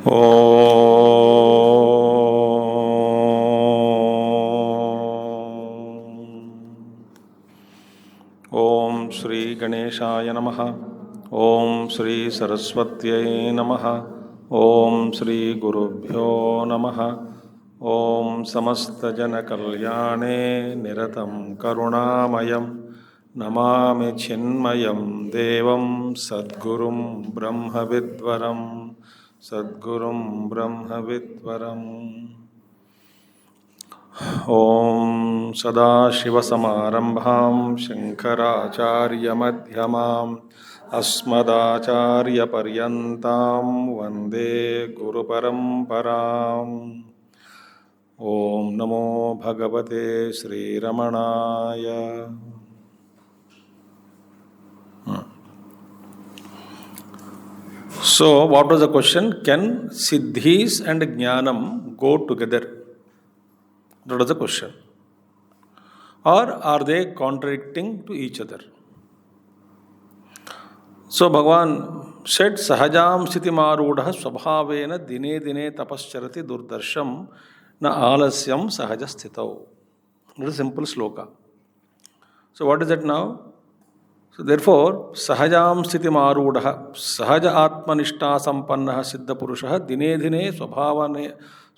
ఓం శ్రీ గణేశాయ నమః. ఓం శ్రీ సరస్వత్యై నమః. ఓం శ్రీ గురుభ్యో నమః. ఓం సమస్తజనకల్యాణే నిరతం కరుణామయం నమామి చిన్మయం దేవం సద్గురుం బ్రహ్మవిద్వరం. సద్గురుం బ్రహ్మవిద్వరం. ఓం సదాశివసమారంభాం శంకరాచార్యమధ్యమాం అస్మదాచార్యపర్యంతాం వందే గురుపరంపరాం. ఓం నమో భగవతే శ్రీరమణాయ. So, what was the question? Can siddhis and jnanam go together? That was the question. Or are they contradicting to each other? So, Bhagavan said, Sahajam sthitimarudha swabhavena dine dine tapascharati durdarsham na alasyam sahaja sthitau. That is a simple sloka. So, what is that now? So, therefore, Sahajam sthitimarudha sahaja atmanishta sampannah siddha purusha dine dine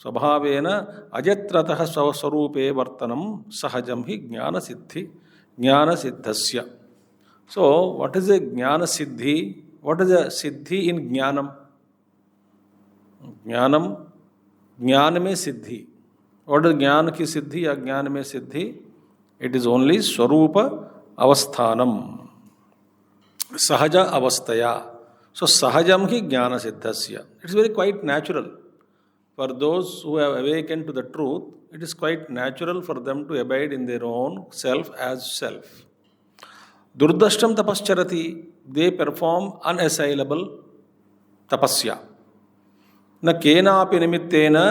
swabhavena ajatratah swaswarupe vartanam sahajam hi jnana siddhasya. So, what is a jnana siddhi? What is a siddhi in jnanam? Jnana mein siddhi. What is jnana ki siddhi ya jnana mein siddhi? It is only swarupa avasthanam. Sahaja avastaya. So, sahajam hi jnana siddhasya. It is very quite natural. For those who have awakened to the truth, it is quite natural for them to abide in their own self as self. Durdashtam tapascharati, they perform unassailable tapasya. Na kenapi nimittena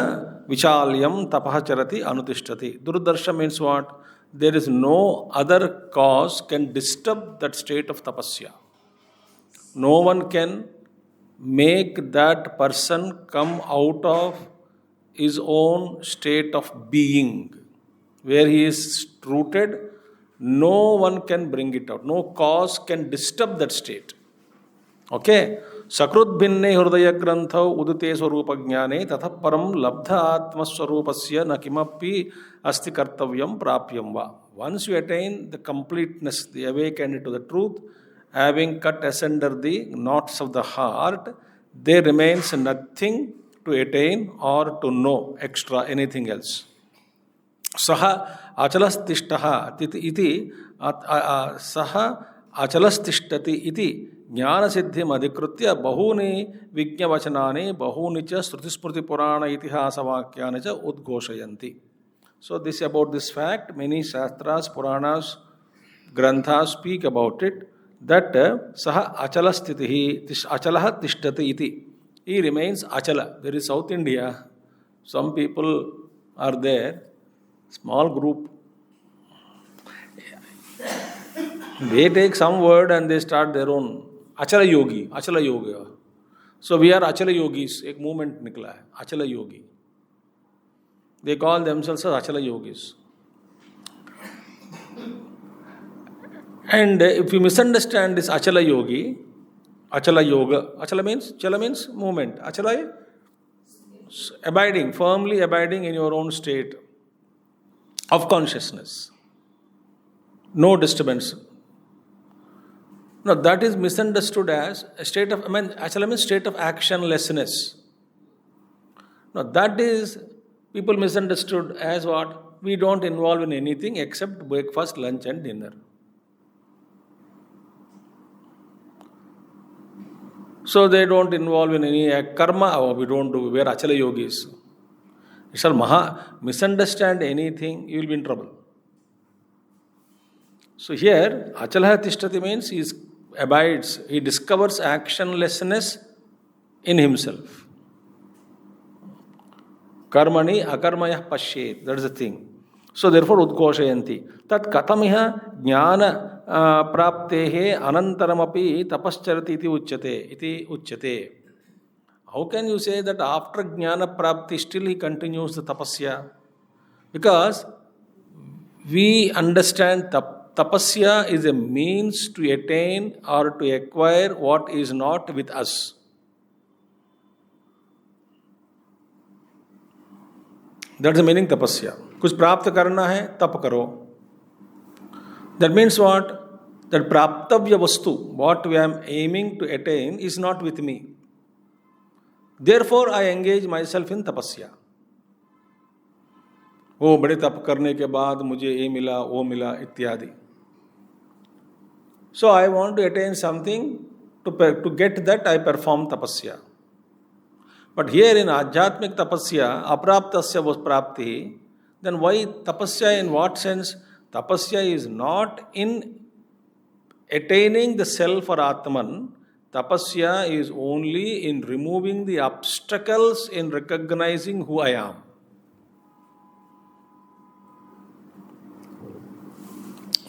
vichalyam tapacharati anutishtati. Durdarsha means what? There is no other cause can disturb that state of tapasya. No one can make that person come out of his own state of being. Where he is rooted, no one can bring it out. No cause can disturb that state. Okay? Sakrut bhinne hridaya granthau udute swarupa jnane tatha param labdha atma swarupasya na kimapi asti kartavyam prapyam va. Once you attain the completeness, the awakened to the truth, having cut asunder the knots of the heart, there remains nothing to attain or to know extra anything else. Saha achalastishtaha iti saha achalastishtati iti jnana siddhim adhikritya bahuni vijñavachanani bahuni cha shrutismriti purana itihasa vakyani cha udghoshayanti. So this about this fact, many shastras, puranas, granthas speak about it, that saha achalastitihi achalaha tishtati iti. He remains achala. There is South India. Some people are there, small group. They take some word and they start their own. Achala yogi, achala yoga. So we are achala yogis. Ek movement nikla hai. Achala yogi. They call themselves as achala yogis. And if you misunderstand this achala yogi, achala yoga, chala means movement. Achala is abiding, firmly abiding in your own state of consciousness. No disturbance. No, that is misunderstood as a state of, achala means state of actionlessness. No, that is, people misunderstood as what? We don't involve in anything except breakfast, lunch and dinner. So they don't involve in any karma, or we don't do, we are achala yogis. It's all misunderstand anything, you will be in trouble. So here, achala tishtati means he abides, he discovers actionlessness in himself. Karmani akarmayah pashyet, that is the thing. So therefore udghoshayanti. Tat katamiha jnana praptehe anantaramapi tapascharati iti uchyate. How can you say that after Jnana Prapti still he continues the tapasya? Because we understand tapasya is a means to attain or to acquire what is not with us. That's the meaning tapasya. कुछ प्राप्त करना है तप करो. That means what? That praptavya vastu, what we am aiming to attain, is not with me. Therefore, I engage myself in tapasya. वो बड़े तप करने के बाद मुझे ये मिला वो मिला इत्यादि. So I want to attain something, to get that I perform tapasya. But here in Adhyatmik tapasya, apraptasya was prapti, then why tapasya, in what sense? Tapasya is not in attaining the self or Atman. Tapasya is only in removing the obstacles in recognizing who I am.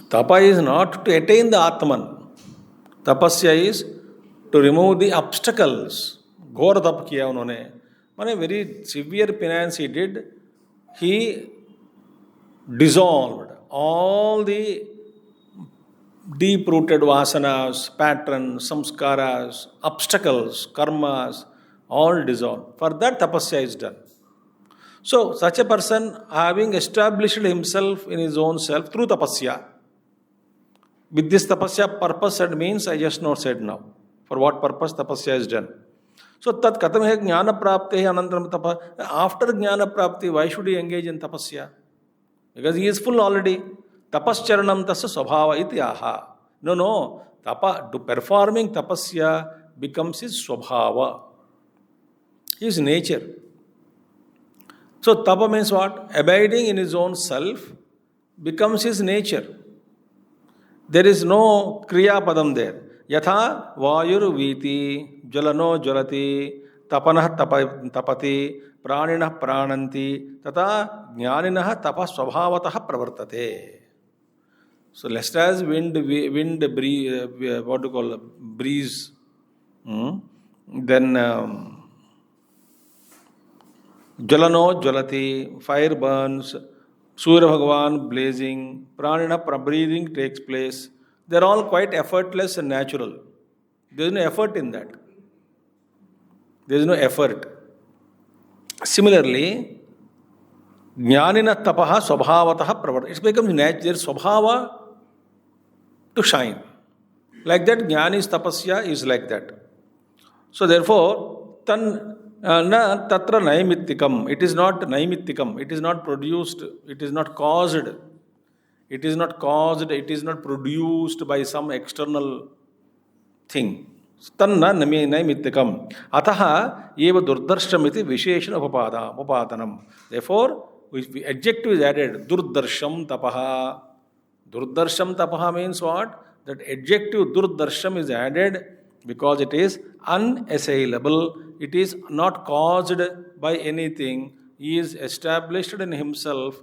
Tapa is not to attain the Atman. Tapasya is to remove the obstacles. घोर तप किया उन्होंने, माने very severe penance he did. He dissolved all the deep-rooted vasanas, patterns, samskaras, obstacles, karmas, all dissolved. For that tapasya is done. So, such a person, having established himself in his own self through tapasya, with this tapasya purpose said means I just not said now. For what purpose tapasya is done. So, tat katam hai jnana prapti anantaram tapa. After jnana prapti, why should he engage in tapasya? Because he is full already. Tapascharanam tasya swabhava iti aha. No. Performing tapasya becomes his swabhava, his nature. So, tapa means what? Abiding in his own self becomes his nature. There is no kriya padam there. Yatha vayur viti, jalano jalati, tapanah tapati, pranina prananti, tata jnaninah tapa swabhavatah pravartate. So, just as wind breeze, what do you call breeze, then jalano jalati, fire burns, Surya Bhagavan blazing, pranina breathing takes place. They are all quite effortless and natural. There is no effort in that. There is no effort. Similarly, jnanina tapaha swabhavataha pravartati. It becomes natural. There is swabhava to shine. Like that, jnani's tapasya is like that. So therefore, na tatra naimittikam. It is not naimittikam. It is not produced. It is not caused. It is not produced by some external thing. Tanna naimittikam. Ataha eva durdarshamiti visheshana upadanam. Therefore, the adjective is added. Durdarsham tapaha. Durdarsham tapaha means what? That adjective durdarsham is added because it is unassailable. It is not caused by anything. He is established in himself,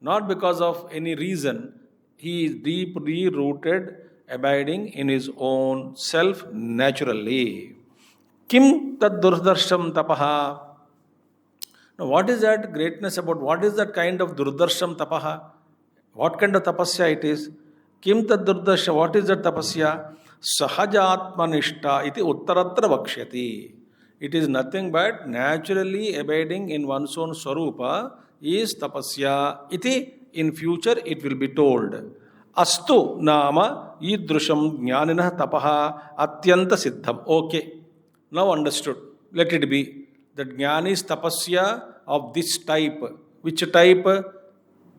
not because of any reason. He is deeply rooted, abiding in his own self naturally. Kim tad durdarsham tapaha. Now, what is that greatness about? What is that kind of durdarsham tapaha? What kind of tapasya it is? Kim tad durdarsham. What is that tapasya? Sahajatmanishta iti uttaratra vakshyati. It is nothing but naturally abiding in one's own swarupa is tapasya. Iti, in future it will be told. Astu nama idrusham jnanina tapaha atyanta siddham. Okay, now understood. Let it be. That jnani's tapasya of this type. Which type?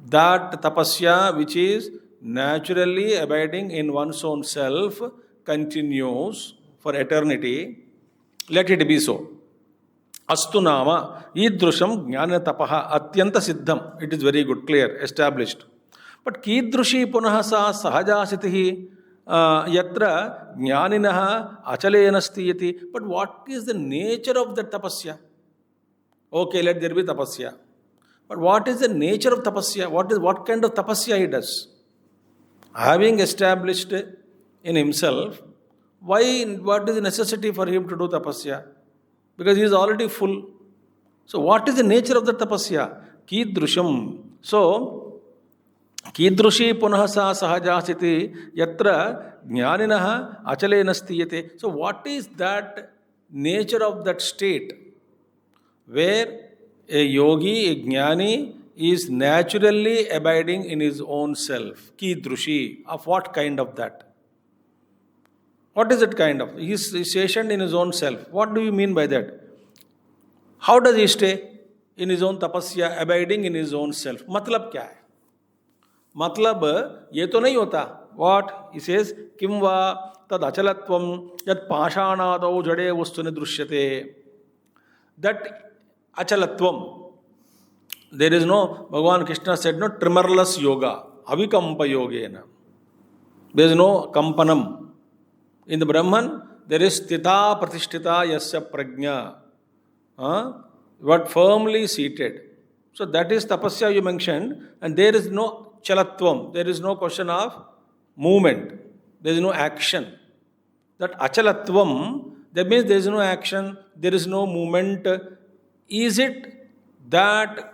That tapasya which is naturally abiding in one's own self continues for eternity. Let it be so. Astu nama idrusham jnana tapaha atyanta siddham. It is very good, clear, established. But kidrushi punaha sa sahajasitihi yatra jnaninaha achaleyanastiyati. But what is the nature of that tapasya? Okay, let there be tapasya. But what is the nature of tapasya? What kind of tapasya he does? Having established in himself, what is the necessity for him to do tapasya? because he is already full. So, what is the nature of the tapasya? Kidrusham. So, कीदृशी पुनः सा सहजा स्थिति यत्र ज्ञानिनः अचलेन स्थीयते. So what is that nature of that state where a yogi, a jnani is naturally abiding in his own self? Kidrushi. Of what kind of that? What is that kind of? He is stationed in his own self. What do you mean by that? How does he stay in his own tapasya, abiding in his own self? मतलब क्या है? मतलब ये तो नहीं होता. What? He says, किम वा तद अचलत्वम यत् पाषाणादौ जड़े वस्तुनि दृश्यते. That achalатвам. There is no, Bhagavan Krishna said, no tremorless yoga. Avikampa yogena. There is no kampanam. In the Brahman, there is stita pratishtita yasya prajna. But firmly seated. So that is tapasya you mentioned, and there is no chalatvam. There is no question of movement. There is no action. That achalatvam, that means there is no action, there is no movement. Is it that,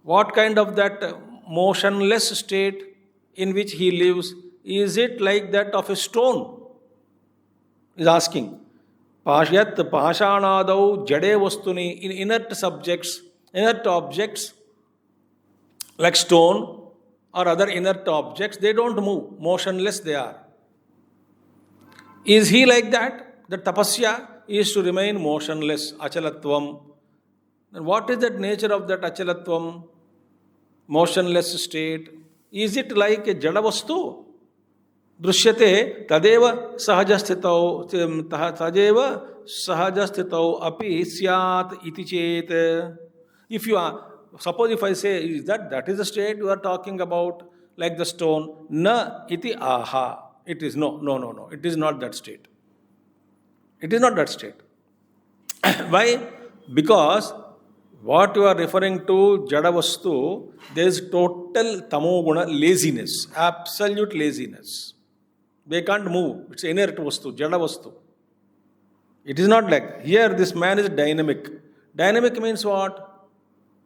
what kind of that motionless state in which he lives? Is it like that of a stone? He is asking. Pashyat pashanadau jade vastuni, in inert subjects, inert objects, like stone or other inert objects, they don't move, motionless they are. Is he like that? The tapasya is to remain motionless, achalatvam. And what is that nature of that achalatvam, motionless state? Is it like a jadavastu? Drishyate tadeva sahajastitau api syat iti chet. If you are, suppose if I say, is that is the state you are talking about, like the stone? Na iti aha. It is no. It is not that state. It is not that state. Why? Because what you are referring to, jadavastu, there is total tamoguna, laziness, absolute laziness. They can't move. It's inert vastu, jadavastu. It is not like, here this man is dynamic. Dynamic means what?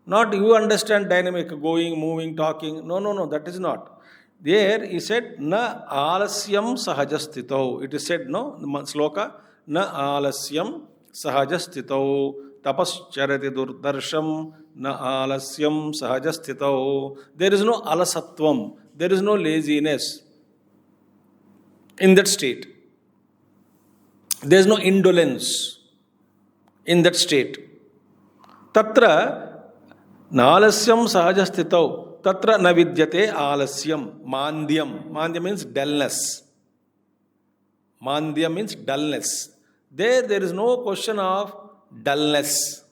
Not you understand dynamic, going, moving, talking. No, that is not. There he said, na alasyam sahajastitau. It is said, no, the sloka, na alasyam sahajastitau. Tapascharati durdarsham na alasyam sahajastitau. There is no alasatvam. There is no laziness in that state. There is no indolence in that state. Tatra nalasyam sahajastitau. Tatra na vidyate alasyam. Mandyam. Mandyam means dullness. Mandyam means dullness. There is no question of dullness.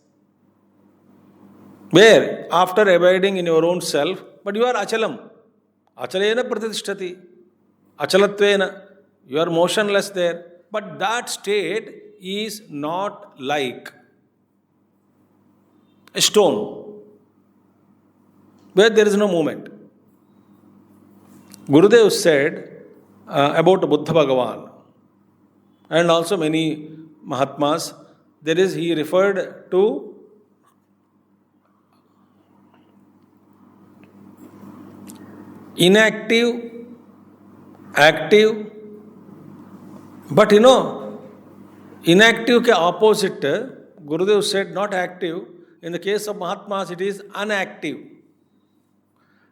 Where? After abiding in your own self, but you are achalam. Achalena pratishtati. Achalatvena. You are motionless there. But that state is not like a stone where there is no movement. Gurudev said about Buddha Bhagavan and also many Mahatmas, he referred to inactive, active, but inactive ke opposite, Gurudev said not active. In the case of Mahatmas, it is unactive.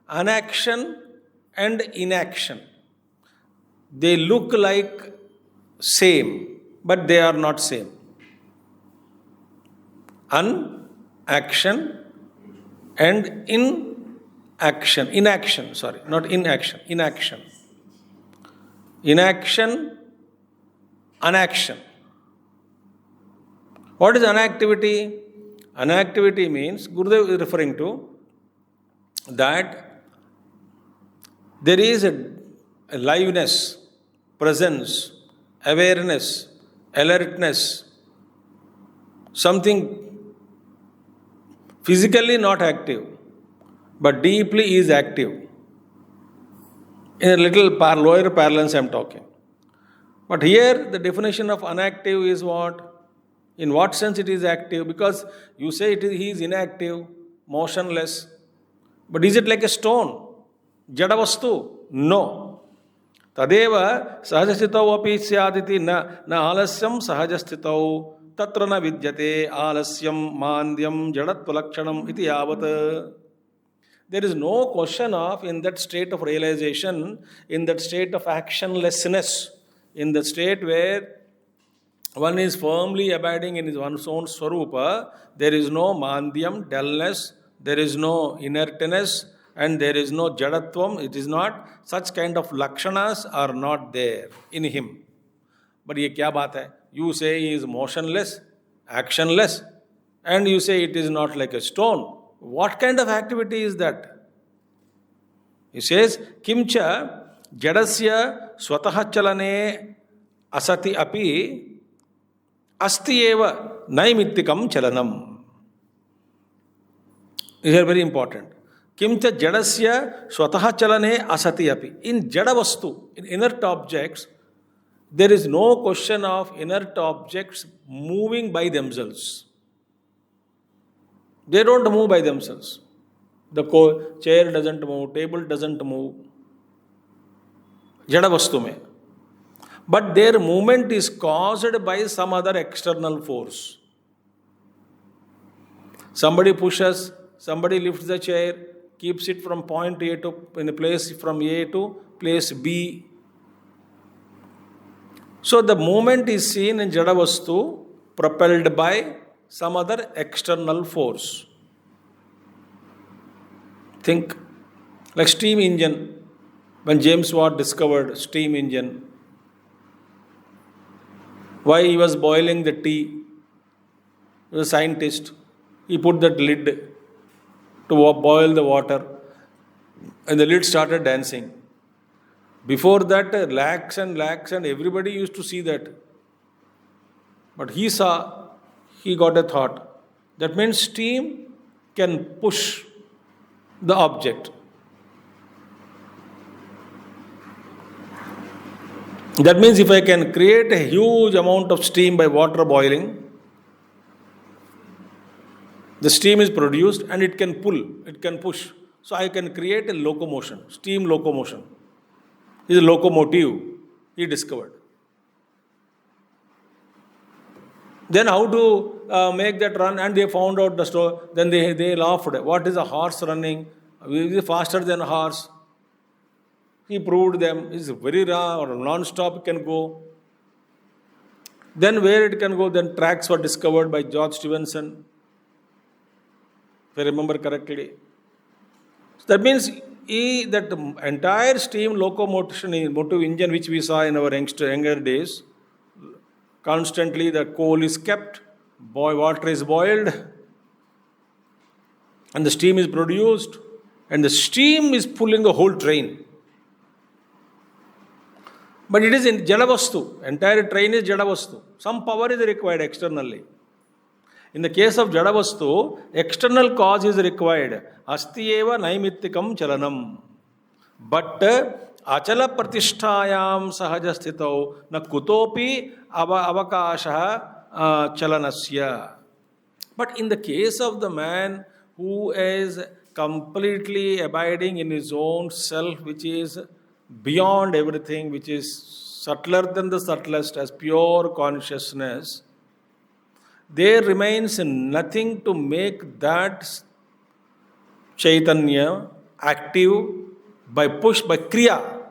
Anaction and inaction. They look like same, but they are not same. Inaction. Inaction, anaction. What is inactivity? Inactivity means, Gurudev is referring to that there is a liveness, presence, awareness, alertness, something physically not active, but deeply is active. In a little lower parlance I am talking. But here the definition of inactive is what? In what sense it is active? Because you say he is inactive, motionless. But is it like a stone? Jada vastu? No. Tadeva sahajasthitau api syaditi na alasyam sahajasthitau tatra na vidyate alasyam mandyam jadatva iti yavat. There is no question of in that state of realization, in that state of actionlessness, in the state where one is firmly abiding in his one's own swarupa, there is no mandyam, dullness, there is no inertness, and there is no jadatvam. It is not, such kind of lakshanas are not there in him. But ye kya baat hai? You say he is motionless, actionless, and you say it is not like a stone. What kind of activity is that? He says, Kimcha jadasya swataha chalane asati api asti eva naimittikam chalanam. This is very important. Kimcha jadasya swataha chalane asati api. In jadavastu, in inert objects, there is no question of inert objects moving by themselves. They don't move by themselves. The chair doesn't move, table doesn't move. Jada vastu mein. But their movement is caused by some other external force. Somebody pushes, somebody lifts the chair, keeps it from point A to in a place from A to place B. So the movement is seen in Jada vastu propelled by some other external force. Think like steam engine. When James Watt discovered steam engine, why he was boiling the tea? He was a scientist. He put that lid to boil the water, and the lid started dancing. Before that, lakhs and everybody used to see that. But he saw, he got a thought. That means steam can push the object. That means if I can create a huge amount of steam by water boiling, the steam is produced and it can pull, it can push. So I can create a locomotion, steam locomotion. This is a locomotive he discovered. Then how to make that run, and they found out the story. Then they laughed. What is a horse running? Is it faster than a horse? He proved them. It's very raw or non-stop can go. Then where it can go, then tracks were discovered by George Stephenson, if I remember correctly. So that means that entire steam locomotive engine which we saw in our younger days, constantly the coal is kept, water is boiled, and the steam is produced, and the steam is pulling the whole train. But it is in Jadavastu. Entire train is Jadavastu. Some power is required externally. In the case of Jadavastu, external cause is required. Asti eva naimittikam chalanam. But achala pratishtayam sahajasthitau na kutopi avakasha chalanasya. But in the case of the man who is completely abiding in his own self, which is beyond everything, which is subtler than the subtlest, as pure consciousness, there remains nothing to make that Chaitanya active by push, by Kriya.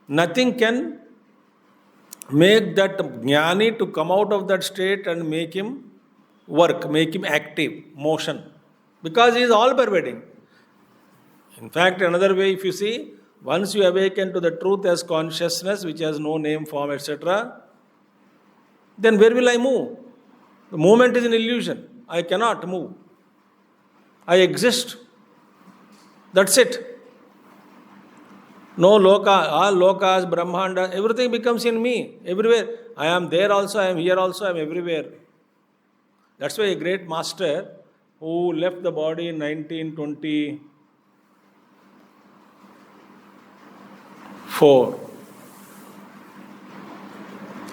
Nothing can make that Jnani to come out of that state and make him work, make him active, motion. Because he is all pervading. In fact, another way, if you see, once you awaken to the truth as consciousness, which has no name, form, etc., then where will I move? The movement is an illusion. I cannot move. I exist. That's it. No loka, all lokas, brahmanda, everything becomes in me, everywhere. I am there also, I am here also, I am everywhere. That's why a great master who left the body in 1924,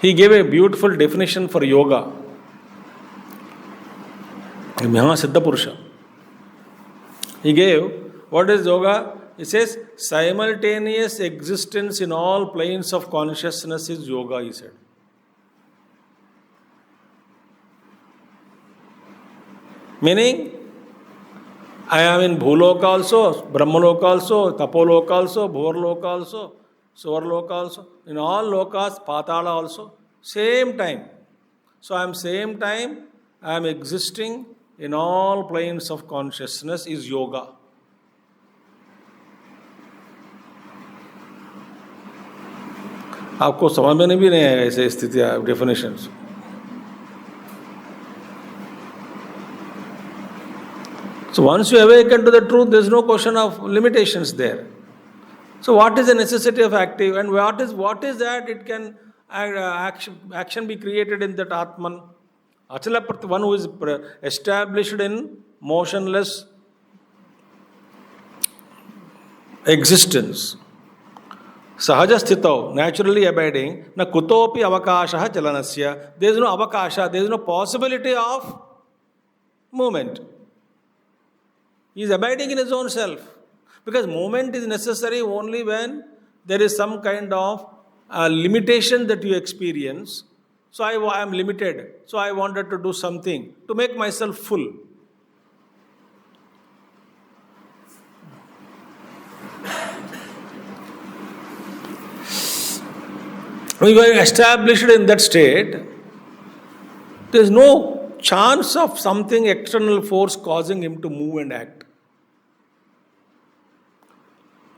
he gave a beautiful definition for yoga. Mahasiddha Purusha. He gave, what is yoga? He says, simultaneous existence in all planes of consciousness is yoga, he said. Meaning, I am in Bhuloka also, Brahmaloka also, Tapoloka also, Bhuvarloka also, Suvarloka also, in all lokas, Patala also, same time. So I am same time, I am existing in all planes of consciousness is yoga. आपको समझ में भी नहीं आएगा ऐसे स्थितियाँ definitions. So once you awaken to the truth, there is no question of limitations there. So what is the necessity of active, and what is that it can action be created in that Atman? Achala one who is established in motionless existence. Sahaja sthitau, naturally abiding, na kutopi avakasha chalanasya. There is no avakasha, there is no possibility of movement. He is abiding in his own self. Because movement is necessary only when there is some kind of limitation that you experience. So I am limited. So I wanted to do something to make myself full. When you are established in that state, there is no chance of something external force causing him to move and act.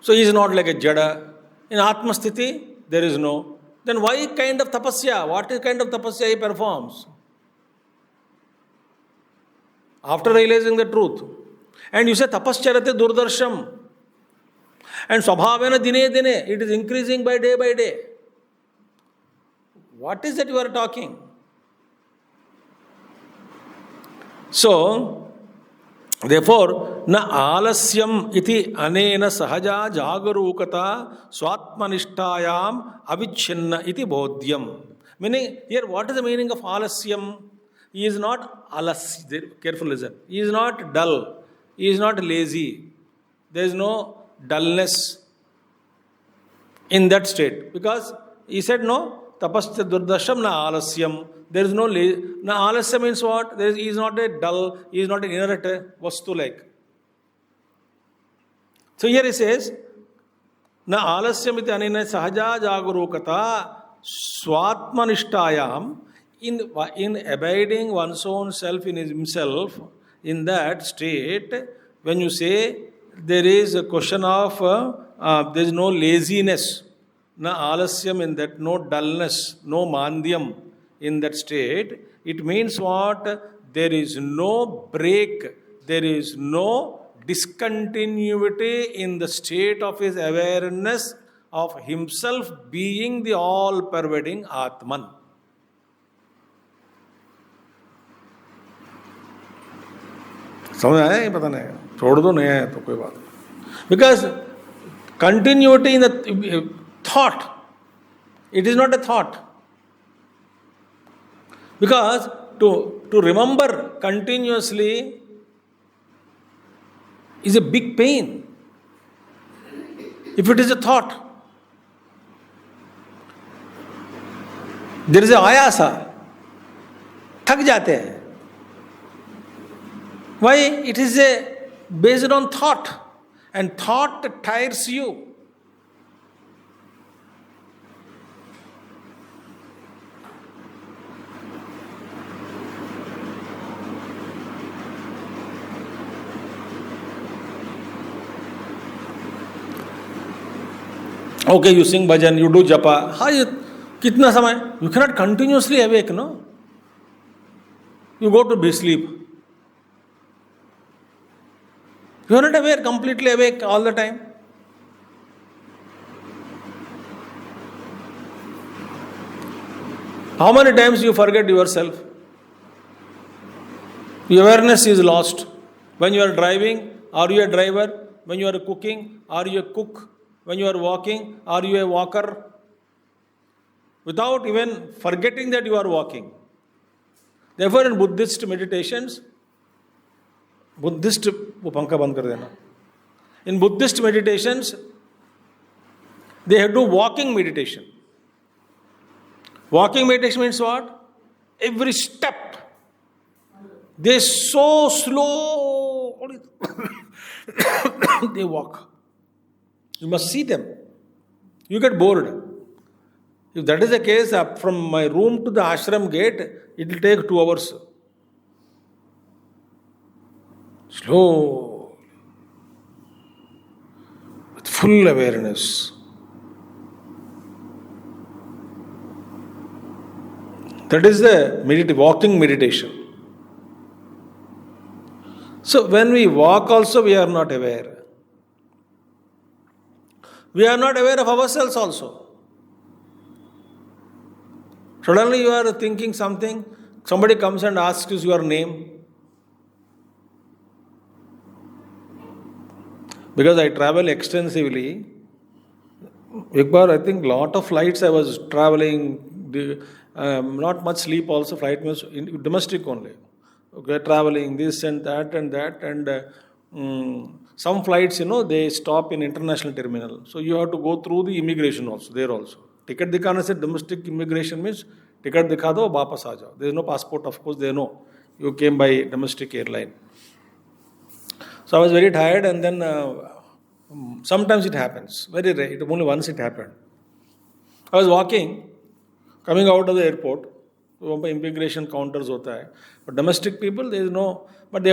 So he is not like a jada. In Atma Sthiti, there is no. Then why kind of tapasya? What is kind of tapasya he performs? After realizing the truth. And you say tapascharate durdarsham. And swabhavena dine dine. It is increasing by day. What is that you are talking? So, therefore, na alasyam iti anena sahaja jagarukata swatmanishtayam avichinna iti bodhyam. Meaning, here what is the meaning of alasyam? He is not alas, careful listen. He is not dull. He is not lazy. There is no dullness in that state. Because he said no, tapasya durdarsham na alasyam. There is no na alasya means what? He is not a dull, he is not an inert vastu like. So here he says, na alasyam iti anena sahaja jagarukata swatmanishtayam. In abiding one's own self in himself, in that state, when you say there is a question of there is no laziness, na alasyam in that, no dullness, no mandyam in that state, it means what? There is no break, there is no discontinuity in the state of his awareness of himself being the all-pervading Atman. समझ आया ये पता नहीं छोड़ दो नहीं आया तो कोई बात नहीं. Because continuity in the thought, it is not a thought. Because to remember continuously is a big pain. If it is a thought, there is a ayasa, थक जाते हैं. Why? It is based on thought, and thought tires you. Okay, you sing bhajan, you do japa. Kitna samay? You cannot continuously awake, no? You go to sleep. You are not aware, completely awake all the time. How many times you forget yourself? Your awareness is lost. When you are driving, are you a driver? When you are cooking, are you a cook? When you are walking, are you a walker? Without even forgetting that you are walking. Therefore, in Buddhist meditations, Buddhist वो पंखा बंद कर देना. In Buddhist meditations, they do walking meditation. Walking meditation means what? Every step, they so slow, they walk. You must see them. You get bored. If that is the case, from my room to the ashram gate, it will take 2 hours. Slow, with full awareness. That is the walking meditation. So when we walk also, we are not aware. We are not aware of ourselves also. Suddenly you are thinking something, somebody comes and asks you your name. Because I travel extensively, I think lot of flights I was traveling, not much sleep also, flight means domestic only. Okay, traveling this and that, and some flights, they stop in international terminal. So you have to go through the immigration also, there also. Ticket dikhana se domestic immigration means ticket dikha do, वापस आ जाओ. There is no passport, of course, they know. You came by domestic airline. So I was very tired, and then sometimes it happens. Very rare. Only once it happened. I was walking, coming out of the airport. Immigration counters hota hai. But domestic people, there is no, but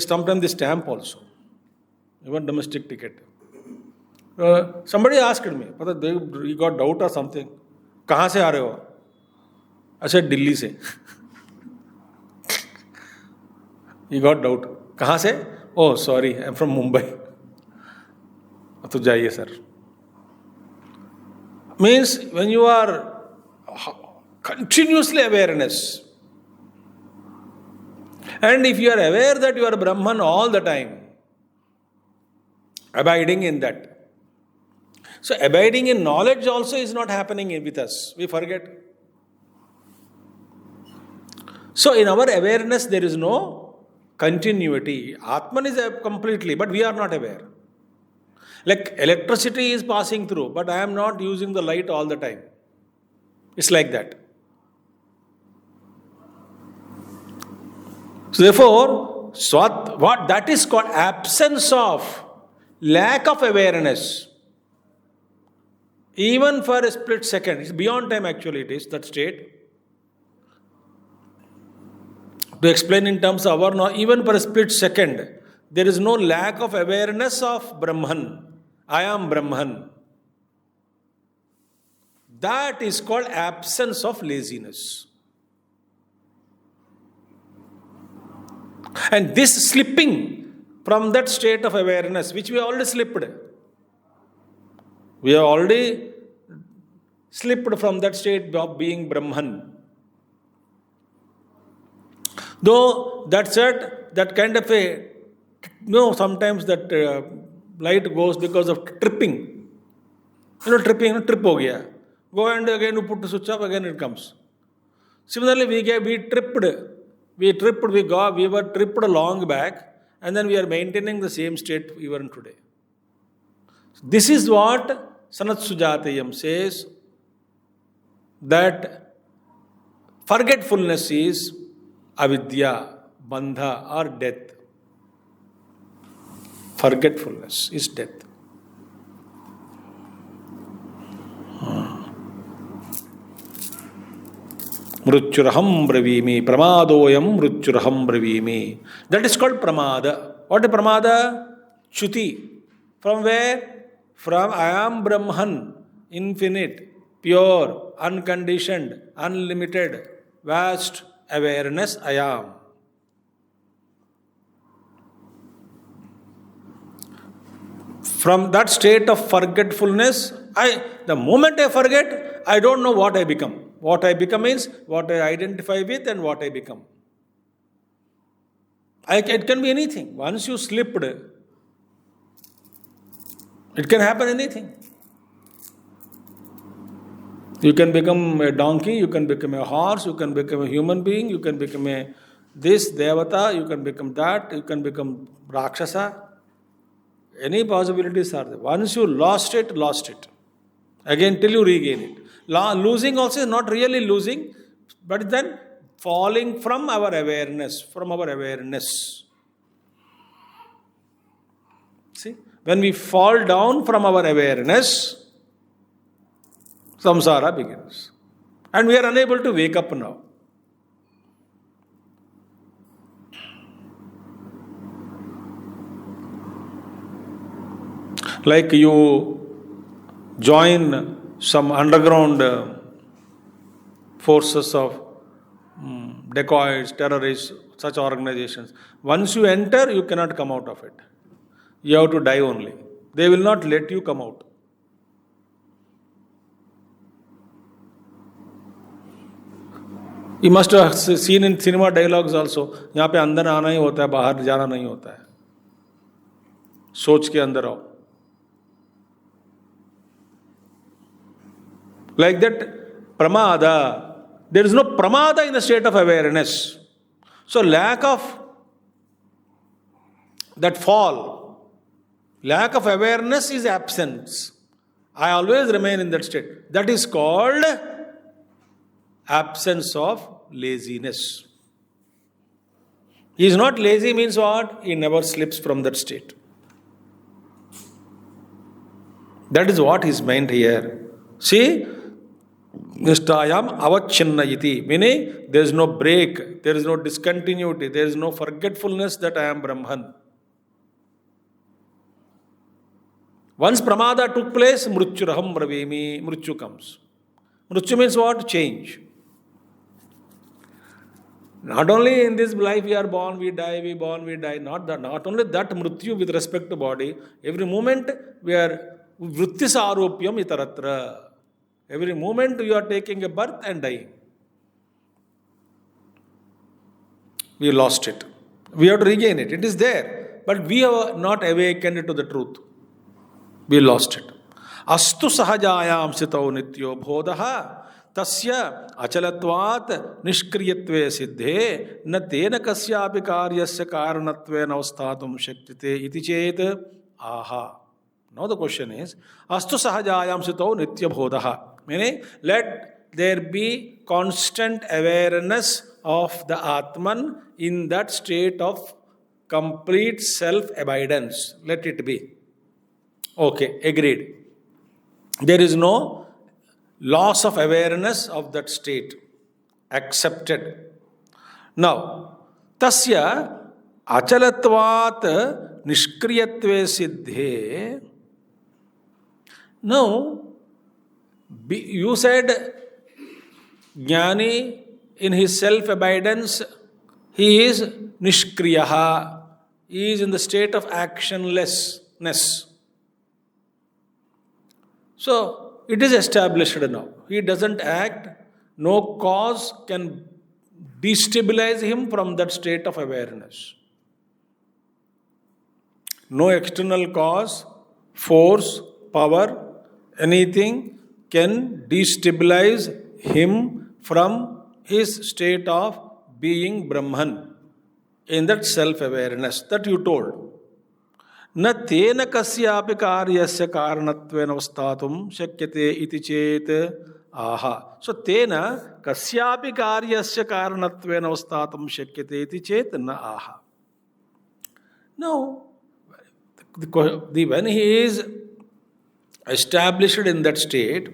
sometimes they stamp also. Even domestic ticket. Somebody asked me, you got doubt or something. Kahan se aa rahe ho? I said, Delhi se. He got doubt. Kahan se? Oh, sorry, I'm from Mumbai. तो जाइए sir. Means when you are continuously awareness, and if you are aware that you are Brahman all the time, abiding in that. So abiding in knowledge also is not happening with us. We forget. So in our awareness there is no continuity. Atman is completely, but we are not aware. Like electricity is passing through, but I am not using the light all the time. It's like that. So therefore, what that is called absence of, lack of awareness. Even for a split second, it's beyond time actually, it is that state. To explain in terms of our knowledge, even for a split second, there is no lack of awareness of Brahman. I am Brahman. That is called absence of laziness. And this slipping from that state of awareness, which we already slipped. We have already slipped from that state of being Brahman. Though that said, that kind of sometimes that light goes because of tripping. Tripping, trip ho gaya. Go and again you put the switch off, again it comes. Similarly, we were tripped long back, and then we are maintaining the same state even today. This is what Sanat Sujatayam says, that forgetfulness is avidya, bandha or death. Forgetfulness is death. Mrutyuraham bravimi, pramadoyam mrutyuraham bravimi. That is called pramada. What is pramada? Chuti. From where? From I am Brahman, infinite, pure, unconditioned, unlimited, vast awareness I am. From that state of forgetfulness, the moment I forget, I don't know what I become. What I become means what I identify with and what I become. It can be anything. Once you slipped, it can happen anything. You can become a donkey, you can become a horse, you can become a human being, you can become a this Devata, you can become that, you can become Rakshasa. Any possibilities are there. Once you lost it, again till you regain it. Losing also is not really losing, but then falling from our awareness, See, when we fall down from our awareness, samsara begins. And we are unable to wake up now. Like you join some underground forces of dacoits, terrorists, such organizations. Once you enter, you cannot come out of it. You have to die only. They will not let you come out. You must have seen in cinema dialogues also. यहाँ पे अंदर आना ही होता है, बाहर जाना नहीं होता है. सोच के अंदर आओ. Like that, pramada. There is no pramada in the state of awareness. So lack of that fall, lack of awareness is absence. I always remain in that state. That is called absence of laziness. He is not lazy means what? He never slips from that state. That is what is meant here. See, Nishtayam avacchinnayiti, meaning there is no break, there is no discontinuity, there is no forgetfulness that I am Brahman. Once pramada took place, mrutyuraham bravimi, mrityu comes. Mrityu means what? Change. Not only in this life we are born, we die, we born, we die. Not only that mrityu with respect to body, every moment we are vrittis aropyam itaratra. Every moment you are taking a birth and dying. We lost it. We have to regain it. It is there. But we have not awakened to the truth. We lost it. Astu sahajayam sitau nityo bodhaha tasya achalatvat nishkriyatve siddhe na tena kasyapi karyasya karanatve navasthatum shakyate iti chet aha. Now the question is, astu sahajayam sitau nitya bodhaha. Meaning, let there be constant awareness of the Atman in that state of complete self-abidance. Let it be. Okay, agreed. There is no loss of awareness of that state. Accepted. Now, tasya achalatvat nishkriyatve siddhe. Now, you said Jnani in his self-abidance, he is nishkriyaha. He is in the state of actionlessness. So, it is established now. He doesn't act. No cause can destabilize him from that state of awareness. No external cause, force, power, anything can destabilize him from his state of being Brahman in that self-awareness that you told. Na tena kasyapi karyasya karanatve navasthatum shakyate iti chet aha. So tena kasyapi karyasya karanatve navasthatum shakyate iti chet na aha. Now, when he is established in that state,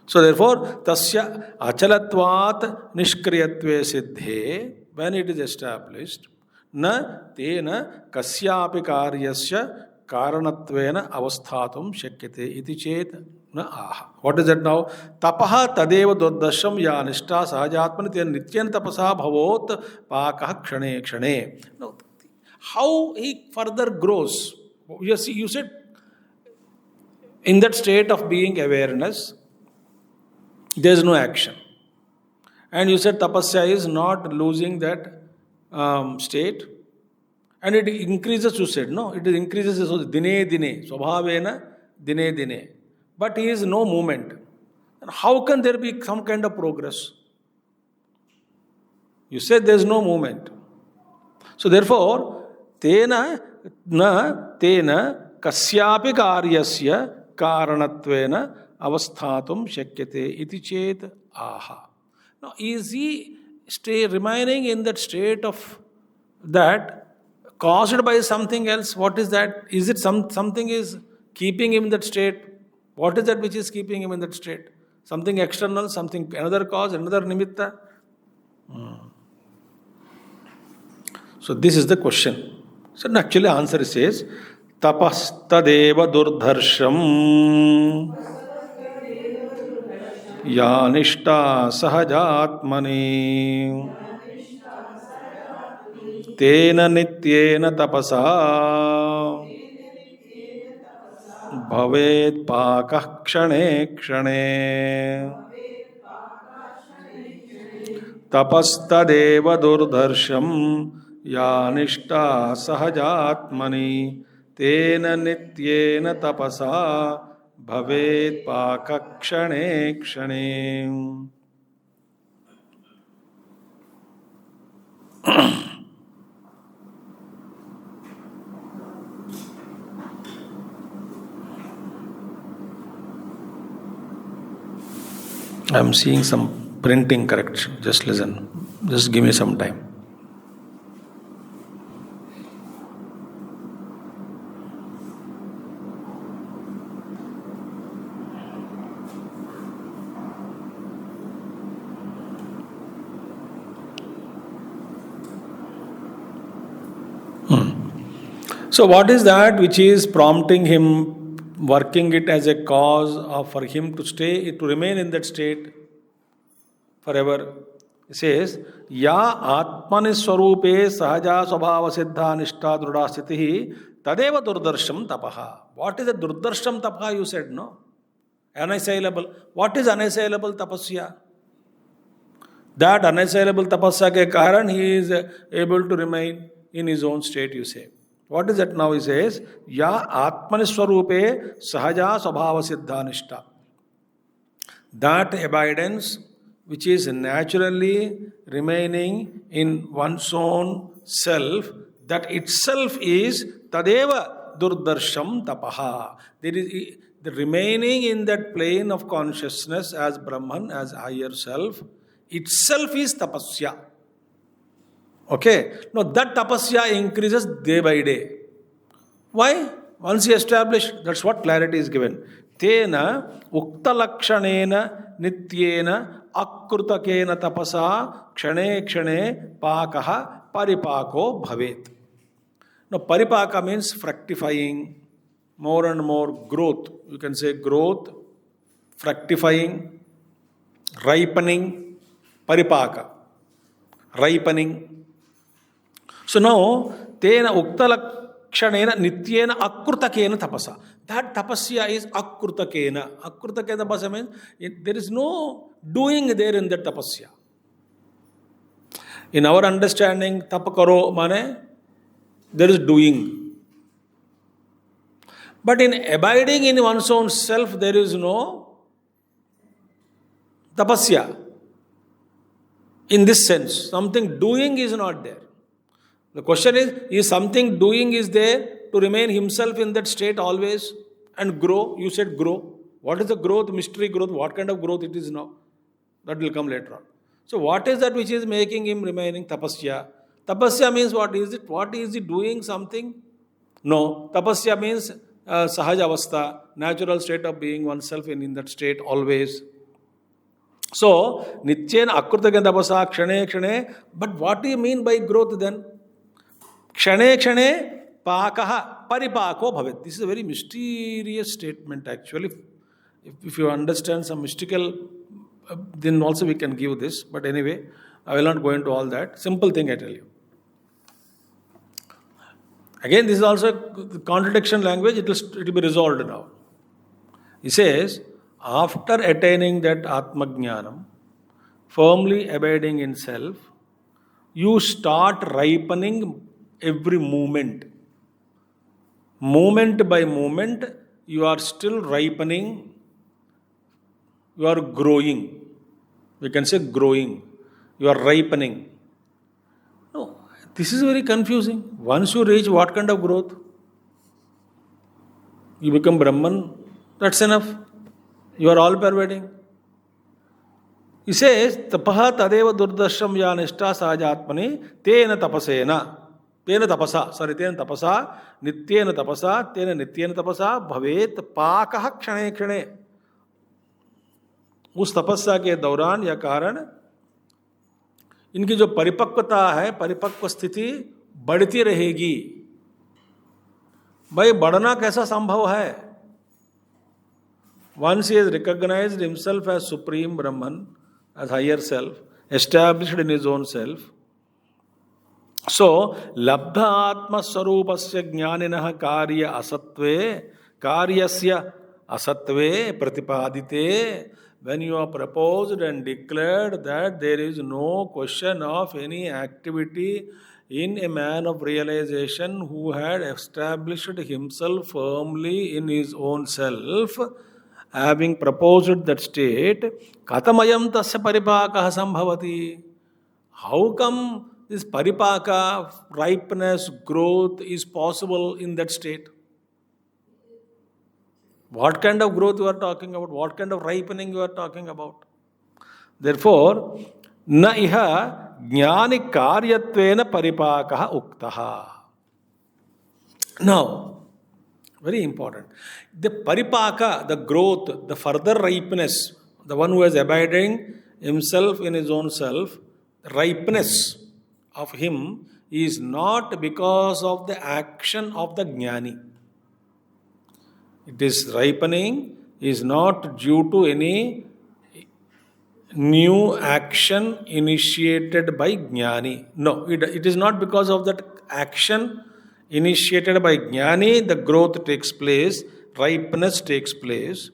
so therefore, tasya achalatvat nishkriyatve siddhe, when it is established, na tena kasyapi karyasya karanatvena avasthatum shakyate iti chet na aha. What is that now? Tapaha tadeva doddasham ya nishta sahajatmani ten nityan tapasa bhavot pakah kshane kshane. Now, how he further grows? You said, in that state of being awareness, there is no action. And you said tapasya is not losing that state. And it increases, you said, no? It increases dine dine, swabhavena dine dine. But he is no movement. And how can there be some kind of progress? You said there is no movement. So therefore, tena kasyapi karyasya karanatvena avasthatum shakyate iti chet aha. Now, is he remaining in that state of that caused by something else? What is that? Is it something is keeping him in that state? What is that which is keeping him in that state? Something external, something, another cause, another nimitta? So this is the question. So actually answer says, tapastadeva durdharsham yanishta sahajatmani tena nityena tapasa bhavet pakah kshane kshane tapastadeva durdharsham yanishta sahajatmani tena nityena tapasa bhavet pakah kshane kshane. I am seeing some printing correction. Just listen. Just give me some time. So what is that which is prompting him, working it as a cause for him to remain in that state forever? It says, Ya Atmani Swarupe Sahaja Swabhava Siddha Nishta Druda Sthitihi Tadeva Durdarsham Tapaha. What is a Durdarsham Tapaha? You said, no? Unassailable. What is unassailable tapasya? That unassailable tapasya ke karan he is able to remain in his own state, you say. What is that now? He says, Ya Atmani Swarupe Sahaja Swabhava Siddha Nishta. That abidance which is naturally remaining in one's own self, that itself is Tadeva Durdarsham Tapaha. There is the remaining in that plane of consciousness as Brahman, as higher self, itself is tapasya. Okay? Now that tapasya increases day by day. Why? Once you establish, that's what clarity is given. Tena uktalakshanena nityena akrutakena tapasa kshane kshane pakaha paripako bhavet. Now paripaka means fructifying, more and more growth. You can say growth, fructifying, ripening, paripaka, ripening. So now, tena uktalakshanena nityena akrutakena tapasa. That tapasya is akrutakena. Akrutakena tapasya means there is no doing there in that tapasya. In our understanding, tapakaro mane, there is doing. But in abiding in one's own self, there is no tapasya. In this sense, something doing is not there. The question is something doing is there to remain himself in that state always and grow? You said grow. What is the growth? Mystery growth. What kind of growth it is now? That will come later on. So what is that which is making him remaining tapasya? Tapasya means what is it? What is he doing something? No. Tapasya means sahaja avastha, natural state of being oneself in that state always. So, nityena akrutakena tapasa kshane kshane. But what do you mean by growth then? Kshane kshane pakaha paripako bhavet. This is a very mysterious statement actually. If you understand some mystical, then also we can give this. But anyway, I will not go into all that. Simple thing I tell you. Again, this is also a contradiction language. It will be resolved now. He says, after attaining that Atmajnanam, firmly abiding in self, you start ripening every moment. Moment by moment, you are still ripening, you are growing. We can say growing. You are ripening. No, This is very confusing. Once you reach what kind of growth? You become Brahman, that's enough. You are all pervading. He says, Tapaha tadeva durdasham ya nishta sahajatmani tena tapasena. Tena tapasa, nityena tapasa, bhavet pakah kshane kshane. उस तपस्या के दौरान या कारण इनकी जो परिपक्वता है, परिपक्व स्थिति बढ़ती रहेगी. भाई बढ़ना कैसा संभव है? Once he has recognized himself as Supreme Brahman, as higher self, established in his own self. So, labdha atma sarupasya jnaninaha karyasya asatve pratipadite. When you are proposed and declared that there is no question of any activity in a man of realization who had established himself firmly in his own self, having proposed that state, katamayam tasya paripaka sambhavati. How come this paripaka, ripeness, growth is possible in that state? What kind of growth you are talking about? What kind of ripening you are talking about? Therefore, na iha jnani karyatvena paripakaha uktaha. Now, very important. The paripaka, the growth, the further ripeness, the one who is abiding himself in his own self, the ripeness of him is not because of the action of the jnani. It is ripening is not due to any new action initiated by jnani. No, it is not because of that action initiated by jnani the growth takes place, ripeness takes place.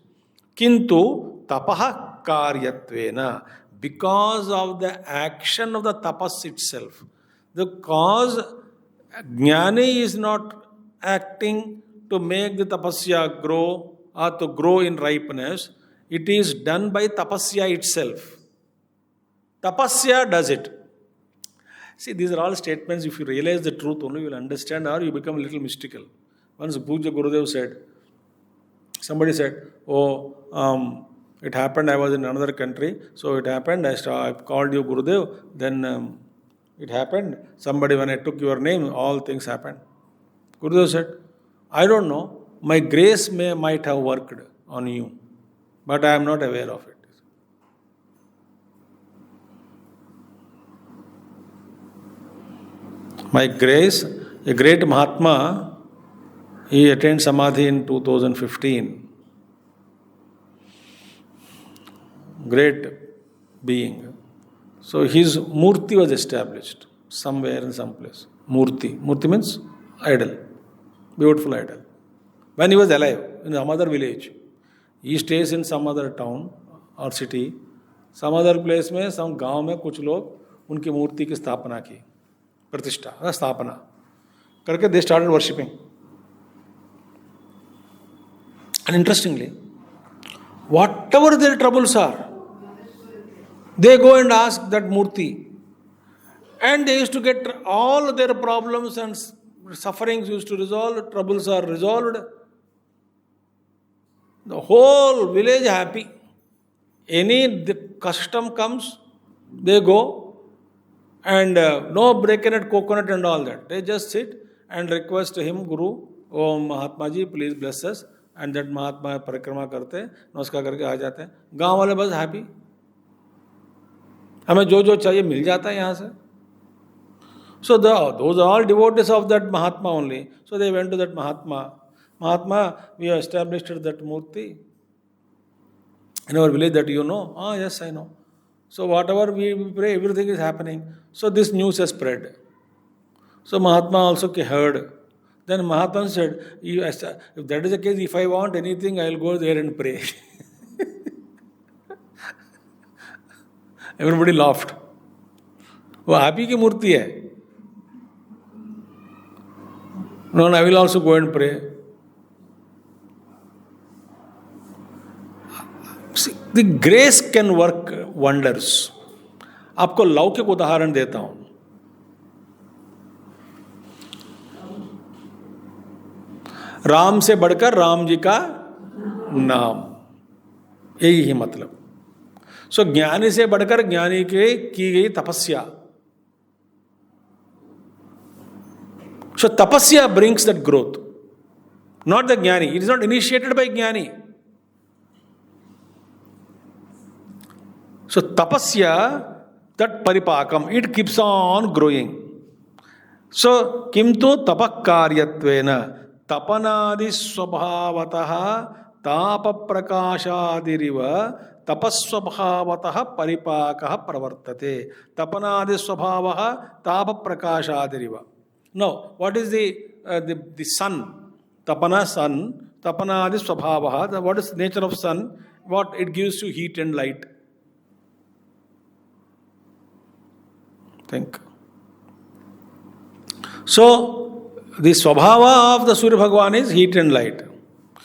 Kintu tapaha karyatvena, because of the action of the tapas itself. The cause jnani is not acting to make the tapasya grow or to grow in ripeness. It is done by tapasya itself. Tapasya does it. See, these are all statements. If you realize the truth, only you will understand, or you become a little mystical. Once Puja Gurudev said, somebody said, it happened, I was in another country, so it happened, I called you Gurudev, then it happened. Somebody, when I took your name, all things happened. Gurudev said, I don't know, my grace might have worked on you, but I am not aware of it. My grace, a great Mahatma, he attained Samadhi in 2015. Great being. So his Murti was established somewhere in some place. Murti. Murti means idol. Beautiful idol. When he was alive, in some other village. He stays in some other town or city. Some other place में, some गांव में कुछ लोग उनकी मूर्ति की स्थापना की. प्रतिष्ठा, स्थापना करके they started worshipping. And interestingly, whatever their troubles are, they go and ask that Murti. And they used to get all their problems and sufferings used to resolve, troubles are resolved. The whole village happy. Any custom comes, they go, and no break-in-it coconut and all that. They just sit and request him, Guru, oh Mahatma ji, please bless us. And that Mahatma परिक्रमा करते, नमस्कार करके आ जाते हैं. गांव वाले बस happy. हमें जो जो चाहिए मिल जाता है यहाँ से. So those are all devotees of that Mahatma only. So they went to that Mahatma. Mahatma, we have established that Murti in our village that you know. Ah, yes, I know. So whatever we pray, everything is happening. So this news has spread. So Mahatma also heard. Then Mahatma said, if that is the case, if I want anything, I will go there and pray. Everybody laughed. वो आप ही की मूर्ति है. No, I will also go and pray. See, the grace can work wonders. आपको लौकिक उदाहरण देता हूं. राम से बढ़कर राम जी का नाम, यही है मतलब। सो ज्ञानी से बढ़कर ज्ञानी के की गई तपस्या। सो तपस्या brings that growth, not the jnani. It is not initiated by jnani. So tapasya, that paripakam, it keeps on growing. So kimtu tapakaryattvena tapanadi swabhavataha tapa prakashadiriva tapaswabhavataha paripakaha pravartate. Tapanadi swabhavaha tapa prakashadiriva. Now, what is the sun? Tapana, sun. Tapanadi swabhavaha. What is the nature of sun? What it gives you? Heat and light. Think. So, the swabhava of the Surya Bhagavan is heat and light.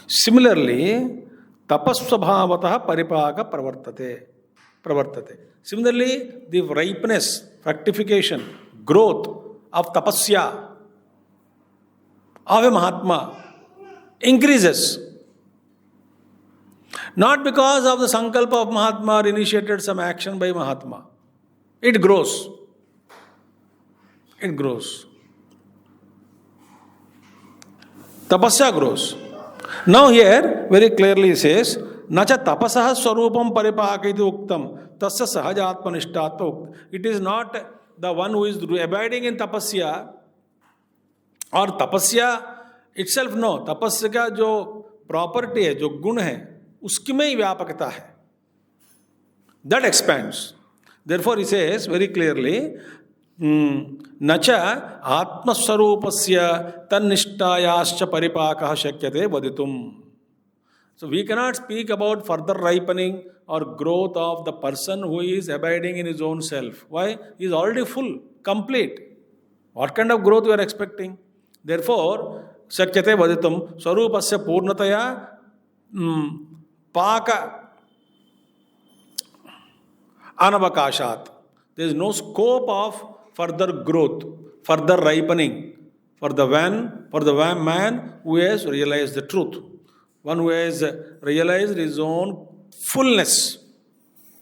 Similarly, tapaswabhavataha paripaka pravartate. Similarly, the ripeness, fructification, growth of tapasya of a Mahatma increases. Not because of the sankalpa of Mahatma or initiated some action by Mahatma. It grows. It grows. Tapasya grows. Now here very clearly it says, nacha tapasaha swarupam paripaka iti uktam tasya sahajatmanishtatva uktam. It is not the one who is abiding in tapasya और तपस्या itself, no, तपस्या का जो property है, जो गुण है, उसकी में ही व्यापकता है. That expands. Therefore he says very clearly, न च आत्मस्वरूपस्य तन्निष्ठायाश्च परिपाकः शक्यते वदितुम्. So we cannot speak about further ripening or growth of the person who is abiding in his own self. Why? He is already full, complete. What kind of growth we are expecting? Therefore, shakyate vaditum swarupasya purnataya paka anavakashat. There is no scope of further growth, further ripening for the man who has realized the truth. One who has realized his own fullness,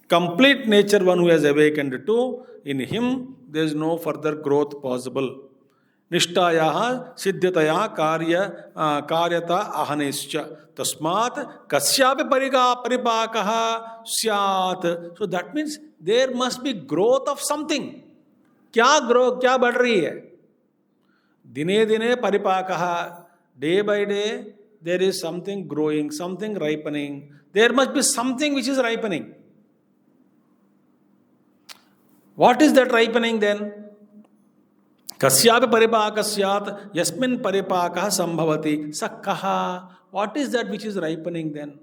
complete nature, one who has awakened to, in him there is no further growth possible. Nishtaya siddhyataya karyata ahanescha tasmat kasyapi paripakaha syat. So that means there must be growth of something. Kya grow, kya बढ़ रही है? Dine dine paripakaha. Day by day there is something growing, something ripening. There must be something which is ripening. What is that ripening then? Kasyapi paripakasyat yasmin paripakah sambhavati sakkaha. What is that which is ripening then?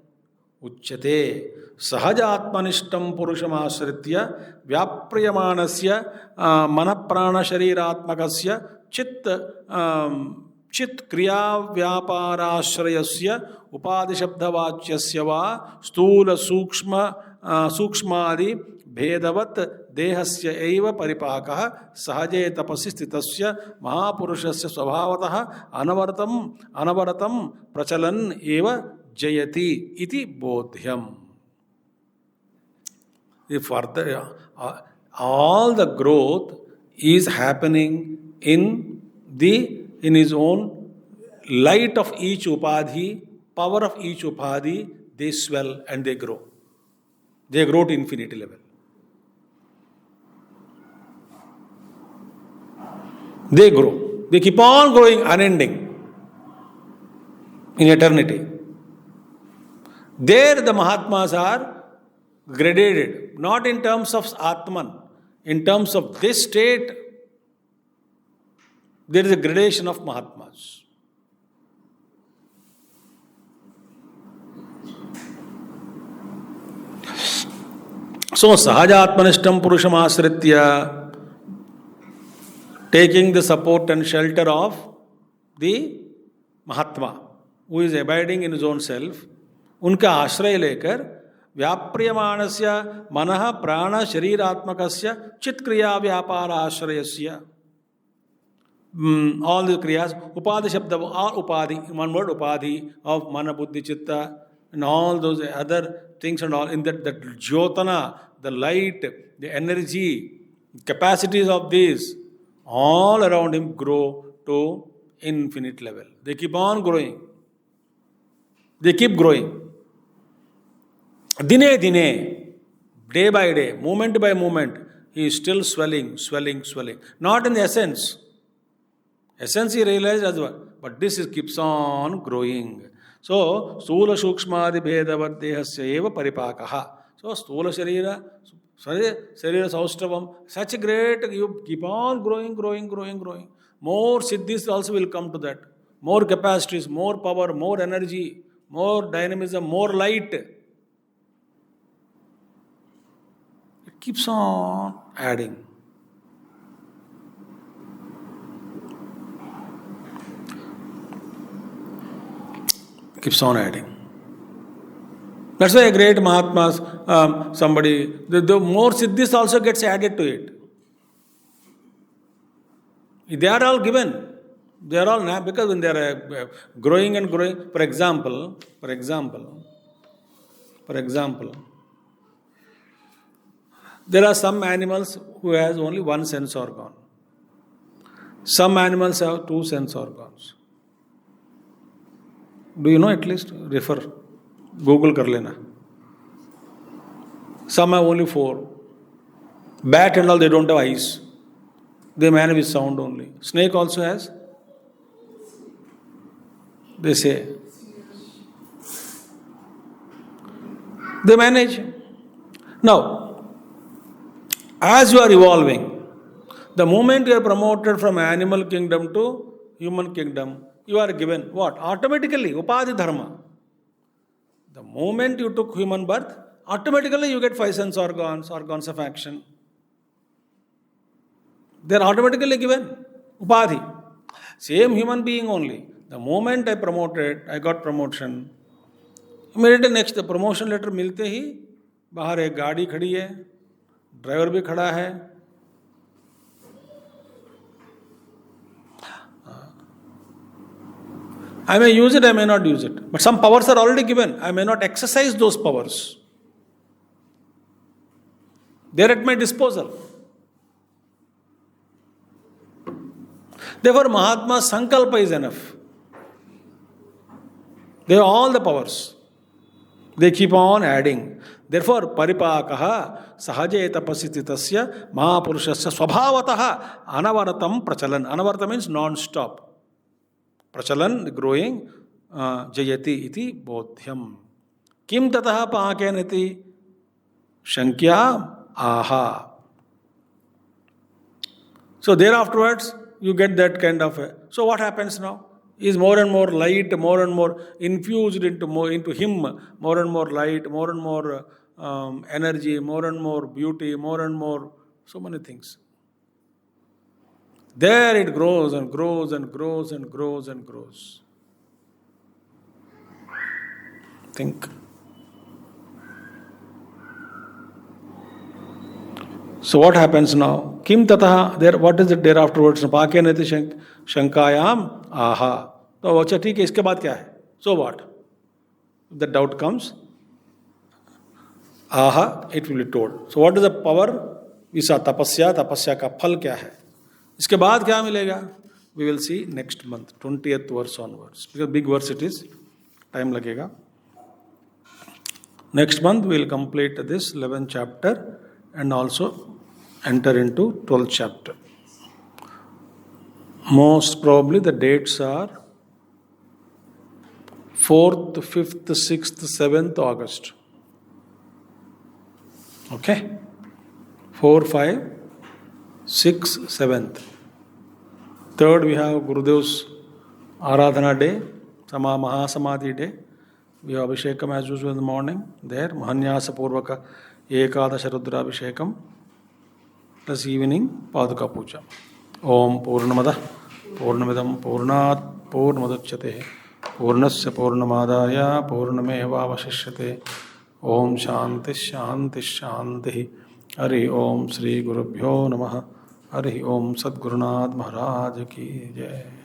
Uchyate sahajatmanishtam purusham asritya vyapriyamanasya manaprana shariratmakasya chit kriya vyaparashrayasya upadi shabdavachyasya va stula sukshmadi भेदवत देहस्य एव परिपाकः सहजे तपसि स्थितस्य महापुरुषस्य स्वभावतः अनवरतम प्रचलन एव जयति इति बोध्यम. Further, all the growth is happening in his own light of each upadhi, power of each upadhi. They swell and they grow. They grow to infinity level. They grow. They keep on growing, unending, in eternity. There the Mahatmas are gradated, not in terms of Atman. In terms of this state, there is a gradation of Mahatmas. So, Sahajatmanishtam Purusham Asritya, taking the support and shelter of the Mahatma, who is abiding in his own self, उनका आश्रय लेकर व्याप्रियमाणस्य मनः प्राण शरीरात्मकस्य चित्क्रिया व्यापार आश्रयस्य. all the kriyas, upadhi shabda or upadhi, one word upadhi of mana buddhi chitta and all those other things and all in that jyotana, the light, the energy, capacities of these, all around him grow to infinite level. They keep on growing. They keep growing. Dine dine, day by day, moment by moment, he is still swelling, swelling, swelling. Not in the essence. Essence he realized as well. But this keeps on growing. So, Stula Shukshmadi Bhedavat Dehasya Eva Paripakaha. So, Stula Sharira, Sharira Saustavam, such a great, you keep on growing, growing, growing, growing. More siddhis also will come to that. More capacities, more power, more energy, more dynamism, more light. It keeps on adding. Keeps on adding. That's why a great Mahatmas, somebody, the more siddhis also gets added to it. They are all given. They are all now, because when they are growing and growing, for example, there are some animals who has only one sense organ. Some animals have two sense organs. Do you know at least? Refer. Google kar lena. Some have only 4. Bat and all, they don't have eyes. They manage with sound only. Snake also has. They say. They manage. Now, as you are evolving, the moment you are promoted from animal kingdom to human kingdom, you are given what? Automatically, upadhi dharma. The moment you took human birth, automatically you get 5 sense organs, organs of action. They are automatically given. Upadhi. Same human being only. The moment I got promotion, immediately next the promotion letter मिलते ही बाहर एक गाड़ी खड़ी है, driver भी खड़ा है. I may use it, I may not use it. But some powers are already given. I may not exercise those powers. They are at my disposal. Therefore, Mahatma's sankalpa is enough. They have all the powers. They keep on adding. Therefore, paripakaha sahaje tapasititasya mahapurushasya swabhavataha anavaratam prachalan. Anavaratam means non-stop. Prachalan, growing, jayati iti bodhyam. Kim tataha paakenati shankya aha. So thereafterwards, you get that kind of so what happens now? Is more and more light, more and more infused into him, more and more light, more and more energy, more and more beauty, more and more, so many things. There it grows and grows and grows and grows and grows. Think. So what happens now? Kim tataha, there, what is it there afterwards? Pakenati shankayam aha. तो अच्छा ठीक है, इसके बाद क्या है? So what? If the doubt comes, aha, it will be told. So what is the power? We saw tapasya, tapasya का फल क्या है? इसके बाद क्या मिलेगा? We will see next month, 20th verse onwards. Because big verse it is, time लगेगा. Next month we will complete this 11th chapter and also enter into 12th chapter. Most probably the dates are 4th, 5th, 6th, 7th August. Okay? 4, 5, 6, 7th. 3rd we have Gurudev's Aradhana day, Mahasamadhi day. We have Abhishekam as usual in the morning. There, Mahanyasa Purvaka Ekadasha Rudra Abhishekam. Plus evening, Paduka Puja. Om Purnamada Purnamidam Purnat Purnamudachyate Purnasya Purnamadaya Purnameva Vashishyate. Om Shanti Shanti Shanti. Hari Om Sri Gurubhyo Namaha. Hari ओम सद्गुरुनाथ महाराज की जय.